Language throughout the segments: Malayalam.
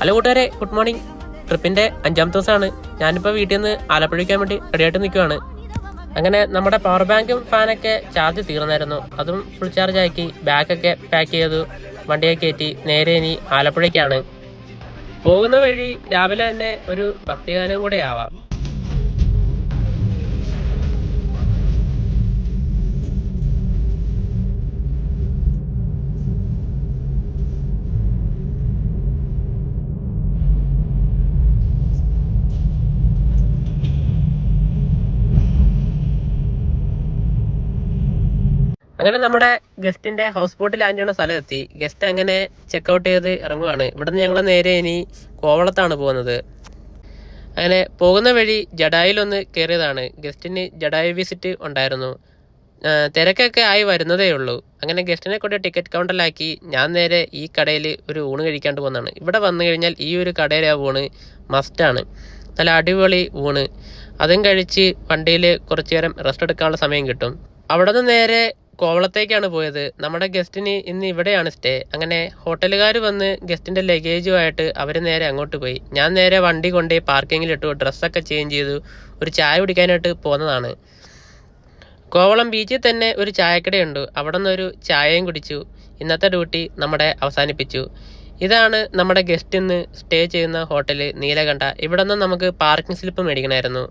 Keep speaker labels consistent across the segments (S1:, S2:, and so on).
S1: ഹലോ കൂട്ടുകാരെ, ഗുഡ് മോർണിംഗ്. ട്രിപ്പിൻ്റെ 5ാമത്തെ ദിവസമാണ്. ഞാനിപ്പോൾ വീട്ടിൽ നിന്ന് ആലപ്പുഴയ്ക്കാൻ വേണ്ടി റെഡിയായിട്ട് നിൽക്കുവാണ്. അങ്ങനെ നമ്മുടെ പവർ ബാങ്കും ഫാനൊക്കെ ചാർജ് തീർന്നായിരുന്നു. അതും ഫുൾ ചാർജ് ആക്കി ബാഗൊക്കെ പാക്ക് ചെയ്തു വണ്ടിയൊക്കെ കയറ്റി നേരെ ഇനി ആലപ്പുഴയ്ക്കാണ്. പോകുന്ന വഴി രാവിലെ തന്നെ ഒരു ഭക്തിഗാനം കൂടെ ആവാം. അങ്ങനെ നമ്മുടെ ഗസ്റ്റിന്റെ ഹൗസ് ബോട്ടിൽ ലാൻഡ് ചെയ്യുന്ന സ്ഥലത്തെത്തി. ഗസ്റ്റ് അങ്ങനെ ചെക്കൗട്ട് ചെയ്ത് ഇറങ്ങുവാണ്. ഇവിടുന്ന് ഞങ്ങൾ നേരെ ഇനി കോവളത്താണ് പോകുന്നത്. അങ്ങനെ പോകുന്ന വഴി ജഡായിലൊന്ന് കയറിയതാണ്. ഗസ്റ്റിന് ജഡായു വിസിറ്റ് ഉണ്ടായിരുന്നു. തിരക്കൊക്കെ ആയി വരുന്നതേ ഉള്ളൂ. അങ്ങനെ ഗസ്റ്റിനെ കൊണ്ട് ടിക്കറ്റ് കൗണ്ടറിലാക്കി ഞാൻ നേരെ ഈ കടയിൽ ഒരു ഊണ് കഴിക്കാണ്ട് പോകുന്നതാണ്. ഇവിടെ വന്നു കഴിഞ്ഞാൽ ഈ ഒരു കടയിലെ ഊണ് മസ്റ്റാണ്. നല്ല അടിപൊളി ഊണ്. അതും കഴിച്ച് വണ്ടിയിൽ കുറച്ചു നേരം റെസ്റ്റ് എടുക്കാനുള്ള സമയം കിട്ടും. അവിടെ നിന്ന് നേരെ കോവളത്തേക്കാണ് പോയത്. നമ്മുടെ ഗസ്റ്റിന് ഇന്ന് ഇവിടെയാണ് സ്റ്റേ. അങ്ങനെ ഹോട്ടലുകാർ വന്ന് ഗസ്റ്റിൻ്റെ ലഗേജുമായിട്ട് അവർ നേരെ അങ്ങോട്ട് പോയി. ഞാൻ നേരെ വണ്ടി കൊണ്ട് പാർക്കിങ്ങിലിട്ടു, ഡ്രസ്സൊക്കെ ചേഞ്ച് ചെയ്തു, ഒരു ചായ കുടിക്കാനായിട്ട് പോകുന്നതാണ്. കോവളം ബീച്ചിൽ തന്നെ ഒരു ചായക്കടയുണ്ട്. അവിടെ നിന്നൊരു ചായയും കുടിച്ചു. ഇന്നത്തെ ഡ്യൂട്ടി നമ്മുടെ അവസാനിപ്പിച്ചു. ഇതാണ് നമ്മുടെ ഗസ്റ്റ് ഇന്ന് സ്റ്റേ ചെയ്യുന്ന ഹോട്ടൽ നീലകണ്ഠ. ഇവിടെ നിന്ന് നമുക്ക് പാർക്കിംഗ് സ്ലിപ്പ് മേടിക്കണമായിരുന്നു.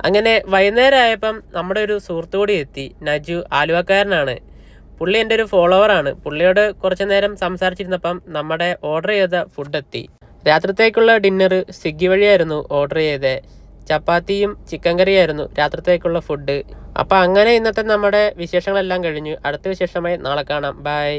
S1: അങ്ങനെ വൈകുന്നേരം ആയപ്പം നമ്മുടെ ഒരു സുഹൃത്തു കൂടി എത്തി. നജു, ആലുവക്കാരനാണ്. പുള്ളി എൻ്റെ ഒരു ഫോളോവറാണ്. പുള്ളിയോട് കുറച്ച് നേരം സംസാരിച്ചിരുന്നപ്പം നമ്മുടെ ഓർഡർ ചെയ്ത ഫുഡ് എത്തി. രാത്രിത്തേക്കുള്ള ഡിന്നർ സ്വിഗ്ഗി വഴിയായിരുന്നു ഓർഡർ ചെയ്തത്. ചപ്പാത്തിയും ചിക്കൻ കറിയായിരുന്നു രാത്രിത്തേക്കുള്ള ഫുഡ്. അപ്പം അങ്ങനെ ഇന്നത്തെ നമ്മുടെ വിശേഷങ്ങളെല്ലാം കഴിഞ്ഞു. അടുത്ത വിശേഷമായി നാളെ കാണാം. ബൈ.